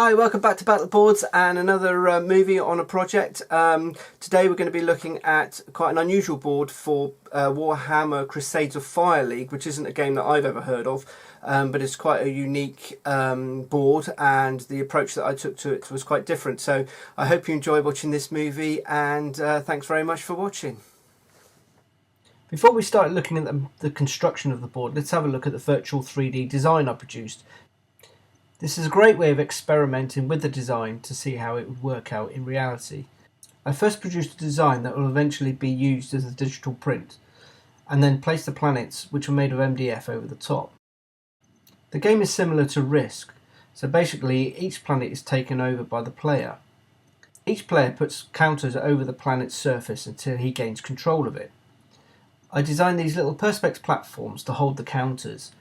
Hi, welcome back to Battleboards and another movie on a project. Today we're going to be looking at quite an unusual board for Warhammer Crusade of Fire League, which isn't a game that I've ever heard of, but it's quite a unique board, and the approach that I took to it was quite different. So I hope you enjoy watching this movie, and thanks very much for watching. Before we start looking at the construction of the board, let's have a look at the virtual 3D design I produced. This is a great way of experimenting with the design to see how it would work out in reality. I first produced a design that will eventually be used as a digital print, and then placed the planets, which were made of MDF, over the top. The game is similar to Risk, so basically each planet is taken over by the player. Each player puts counters over the planet's surface until he gains control of it. I designed these little perspex platforms to hold the counters.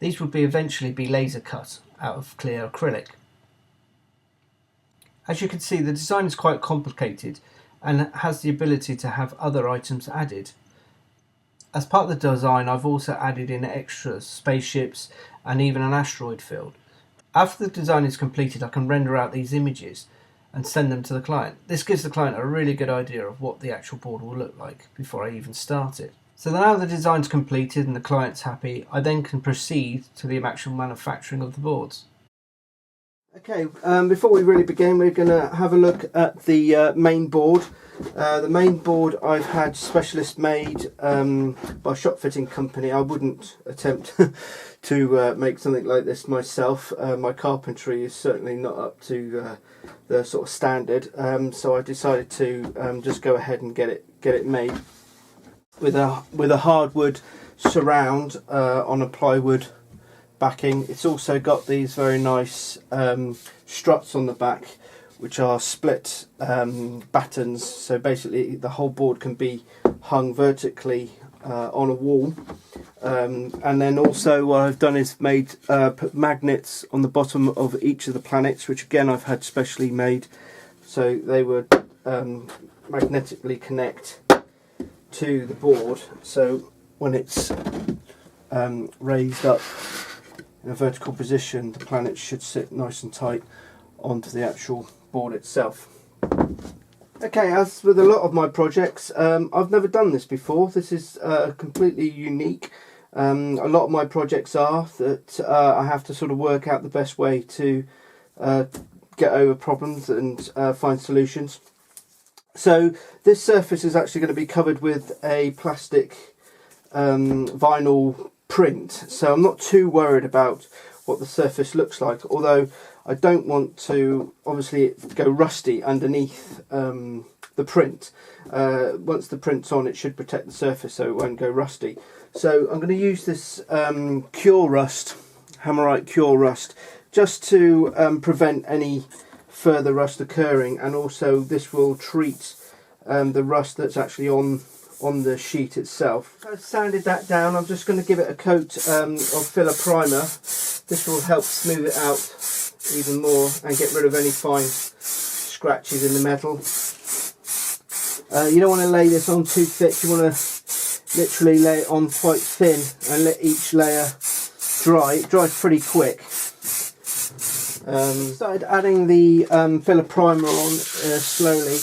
These would eventually be laser cut out of clear acrylic. As you can see, the design is quite complicated and has the ability to have other items added. As part of the design, I've also added in extra spaceships and even an asteroid field. After the design is completed, I can render out these images and send them to the client. This gives the client a really good idea of what the actual board will look like before I even start it. So now the design's completed and the client's happy, I then can proceed to the actual manufacturing of the boards. Okay, before we really begin, we're going to have a look at the main board. The main board I've had specialist made by a shop fitting company. I wouldn't attempt to make something like this myself. My carpentry is certainly not up to the sort of standard, so I decided to just go ahead and get it made with a hardwood surround on a plywood backing. It's also got these very nice struts on the back, which are split battens, so basically the whole board can be hung vertically on a wall. And then also what I've done is put magnets on the bottom of each of the planets, which again I've had specially made, so they would magnetically connect to the board, so when it's raised up in a vertical position, the planet should sit nice and tight onto the actual board itself. Okay, as with a lot of my projects, I've never done this before. This is completely unique. A lot of my projects are that I have to sort of work out the best way to get over problems and find solutions. So this surface is actually going to be covered with a plastic vinyl print, so I'm not too worried about what the surface looks like, although I don't want to obviously go rusty underneath the print. Once the print's on, it should protect the surface so it won't go rusty. So I'm going to use this Cure Rust, Hammerite Cure Rust, just to prevent any further rust occurring, and also this will treat the rust that's actually on the sheet itself. I've sanded that down. I'm just going to give it a coat of filler primer. This will help smooth it out even more and get rid of any fine scratches in the metal. You don't want to lay this on too thick. You want to literally lay it on quite thin and let each layer dry. It dries pretty quick. Started adding the filler primer on slowly,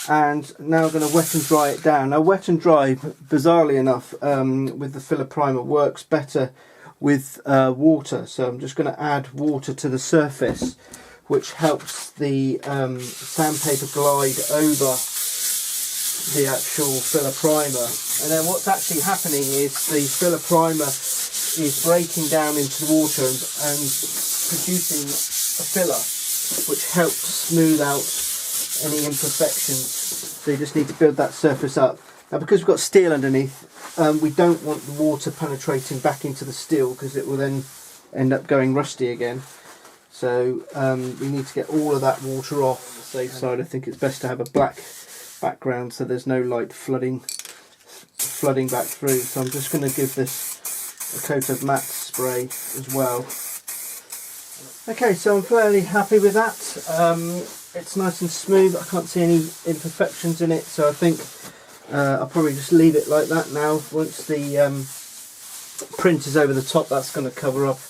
and now I'm going to wet and dry it down. Now wet and dry, bizarrely enough, with the filler primer works better with water, so I'm just going to add water to the surface, which helps the sandpaper glide over the actual filler primer. And then what's actually happening is the filler primer is breaking down into the water and producing a filler, which helps smooth out any imperfections. So you just need to build that surface up. Now because we've got steel underneath, we don't want the water penetrating back into the steel, because it will then end up going rusty again. So we need to get all of that water off. On the safe side, I think it's best to have a black background so there's no light flooding back through. So I'm just going to give this a coat of matte spray as well. Okay, so I'm fairly happy with that. It's nice and smooth. I can't see any imperfections in it, so I think I'll probably just leave it like that now. Once the print is over the top, that's going to cover up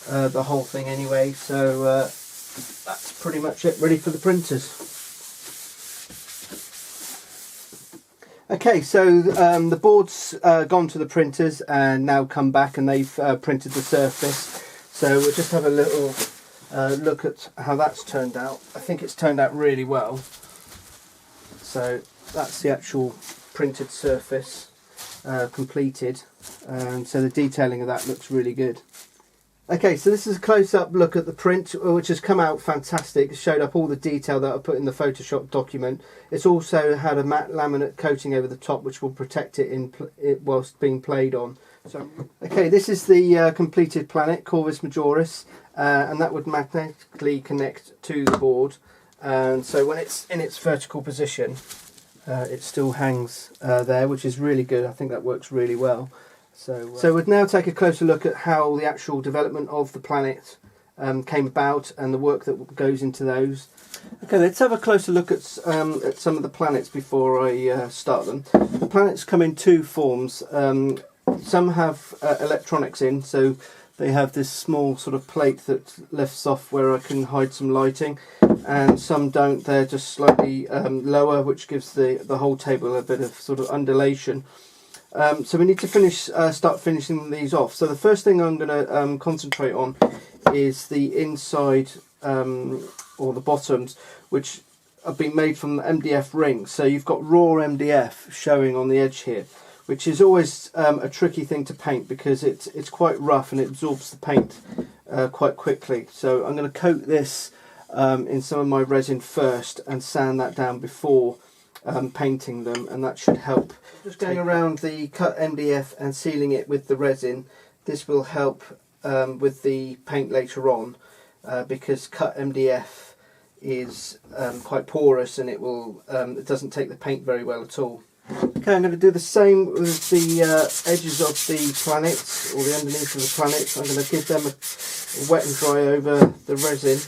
the whole thing anyway, so that's pretty much it, ready for the printers. Okay, so the board's gone to the printers and now come back, and they've printed the surface. So we'll just have a little look at how that's turned out. I think it's turned out really well. So that's the actual printed surface completed, so the detailing of that looks really good. Okay, so this is a close-up look at the print, which has come out fantastic. It showed up all the detail that I put in the Photoshop document. It's also had a matte laminate coating over the top, which will protect it whilst being played on. So, okay, this is the completed planet, Corvus Majoris, and that would magnetically connect to the board. And so when it's in its vertical position, it still hangs there, which is really good. I think that works really well. So we'd now take a closer look at how the actual development of the planet came about and the work that goes into those. Okay, let's have a closer look at some of the planets before I start them. The planets come in two forms. Some have electronics in, so they have this small sort of plate that lifts off where I can hide some lighting, and some don't. They're just slightly lower, which gives the whole table a bit of sort of undulation. So we need to start finishing these off. So the first thing I'm going to concentrate on is the inside or the bottoms, which have been made from MDF rings. So you've got raw MDF showing on the edge here, which is always a tricky thing to paint because it's quite rough and it absorbs the paint quite quickly. So I'm going to coat this in some of my resin first and sand that down before painting them, and that should help. Just going around the cut MDF and sealing it with the resin, this will help with the paint later on, because cut MDF is quite porous and it doesn't take the paint very well at all. Okay, I'm going to do the same with the edges of the planets, or the underneath of the planets. I'm going to give them a wet and dry over the resin.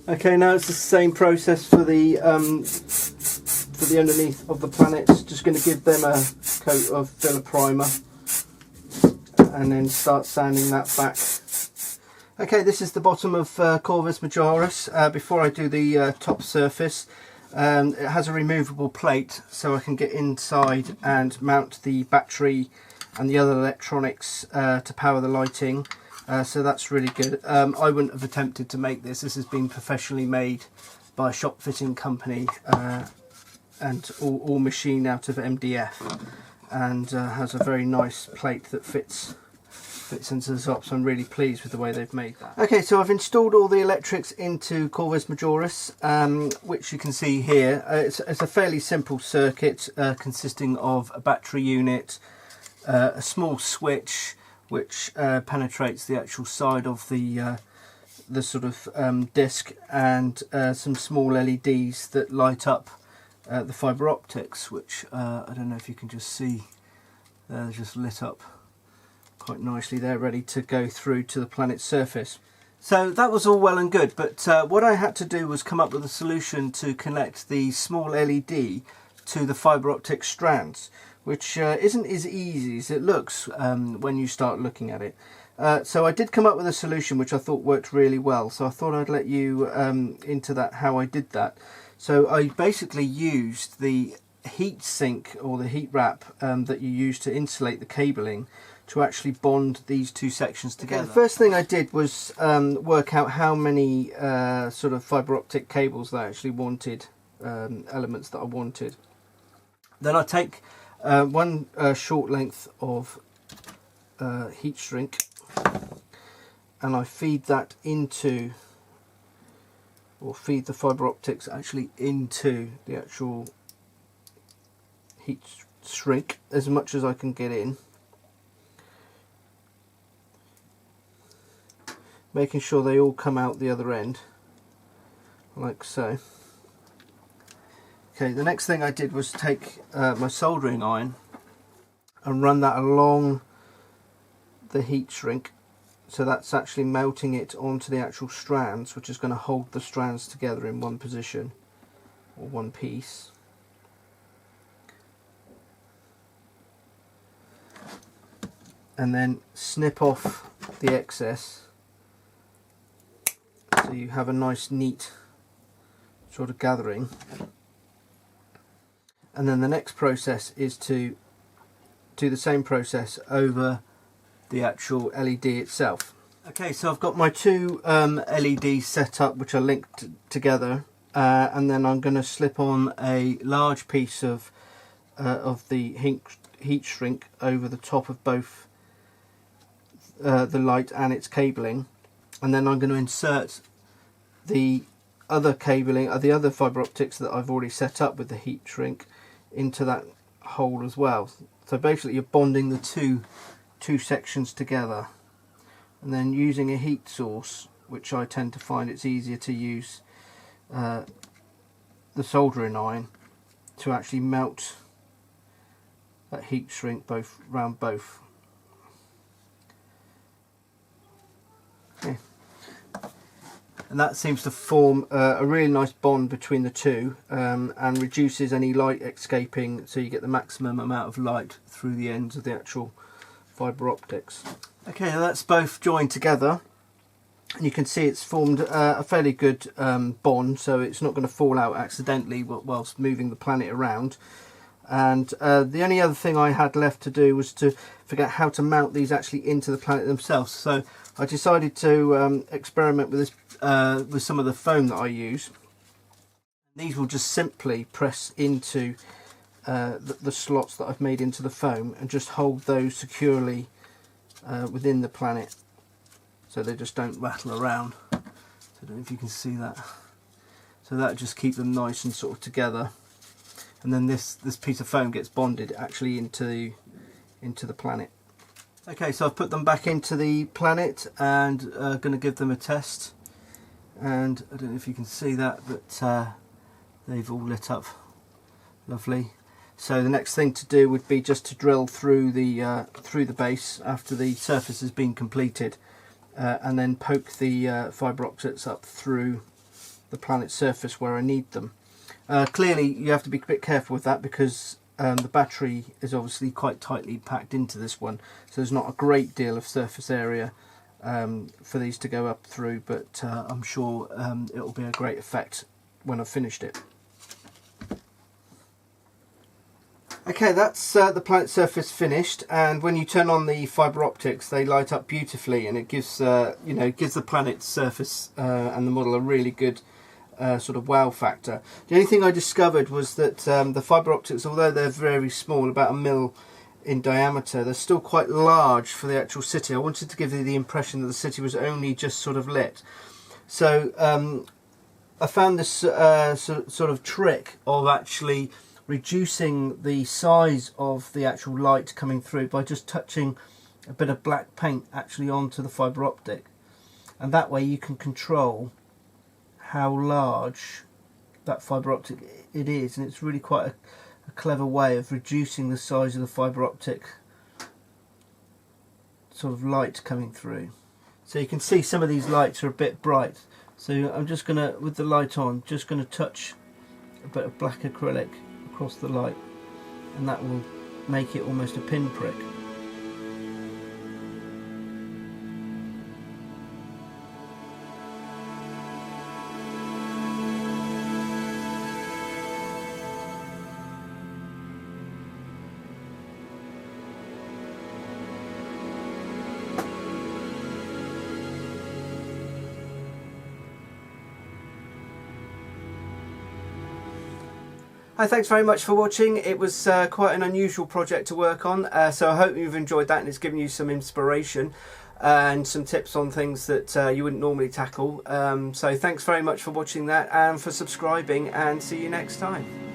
Okay, now it's the same process for the underneath of the planets. Just going to give them a coat of filler primer and then start sanding that back. Okay, this is the bottom of Corvus Majoris. Before I do the top surface, it has a removable plate, so I can get inside and mount the battery and the other electronics to power the lighting. So that's really good. I wouldn't have attempted to make this. This has been professionally made by a shop fitting company and all machined out of MDF, and has a very nice plate that fits into the top, so I'm really pleased with the way they've made that. Okay, so I've installed all the electrics into Corvus Majoris, which you can see here. It's a fairly simple circuit consisting of a battery unit, a small switch which penetrates the actual side of the sort of disc, and some small LEDs that light up the fibre optics, which I don't know if you can just see, they're just lit up quite nicely. They're ready to go through to the planet's surface. So that was all well and good, but what I had to do was come up with a solution to connect the small LED to the fibre optic strands, which isn't as easy as it looks when you start looking at it. So I did come up with a solution which I thought worked really well, so I thought I'd let you into that, how I did that. So I basically used the heat sink, or the heat wrap that you use to insulate the cabling, to actually bond these two sections together. Okay, the first thing I did was work out how many sort of fibre optic cables that I actually wanted, elements that I wanted. Then I take one short length of heat shrink, and I feed that into, or feed the fibre optics actually into the actual heat shrink as much as I can get in, making sure they all come out the other end like so. Okay, the next thing I did was take my soldering iron and run that along the heat shrink, so that's actually melting it onto the actual strands, which is going to hold the strands together in one position, or one piece. And then snip off the excess so you have a nice neat sort of gathering. And then the next process is to do the same process over the actual LED itself. Okay, so I've got my two LEDs set up, which are linked together, and then I'm going to slip on a large piece of the heat shrink over the top of both the light and its cabling, and then I'm going to insert the other cabling, the other fibre optics that I've already set up with the heat shrink, into that hole as well. So basically you're bonding the two sections together, and then using a heat source, which I tend to find it's easier to use the soldering iron to actually melt that heat shrink round both. Okay. And that seems to form a really nice bond between the two, and reduces any light escaping, so you get the maximum amount of light through the ends of the actual fibre optics. Okay, now that's both joined together, and you can see it's formed a fairly good bond, so it's not going to fall out accidentally whilst moving the planet around. And the only other thing I had left to do was to figure out how to mount these actually into the planet themselves. So I decided to experiment with this with some of the foam that I use. These will just simply press into the slots that I've made into the foam and just hold those securely within the planet, so they just don't rattle around. So I don't know if you can see that. So that just keep them nice and sort of together. And then this piece of foam gets bonded actually into the planet. Okay, so I've put them back into the planet and going to give them a test. And I don't know if you can see that, but they've all lit up lovely. So the next thing to do would be just to drill through the base after the surface has been completed, and then poke the fibre optics up through the planet's surface where I need them. Clearly you have to be a bit careful with that, because the battery is obviously quite tightly packed into this one, so there's not a great deal of surface area for these to go up through, but I'm sure it will be a great effect when I've finished it. Okay, that's the planet surface finished, and when you turn on the fibre optics they light up beautifully, and it gives gives the planet's surface and the model a really good sort of wow factor. The only thing I discovered was that the fibre optics, although they're very small, about 1 mil in diameter, they're still quite large for the actual city. I wanted to give you the impression that the city was only just sort of lit. So I found this sort of trick of actually reducing the size of the actual light coming through by just touching a bit of black paint actually onto the fibre optic, and that way you can control how large that fibre optic it is, and it's really quite a clever way of reducing the size of the fibre optic sort of light coming through. So you can see some of these lights are a bit bright, so I'm just gonna, with the light on, just gonna touch a bit of black acrylic across the light, and that will make it almost a pinprick. Hi, thanks very much for watching. It was quite an unusual project to work on, so I hope you've enjoyed that and it's given you some inspiration and some tips on things that you wouldn't normally tackle. So thanks very much for watching that and for subscribing, and see you next time.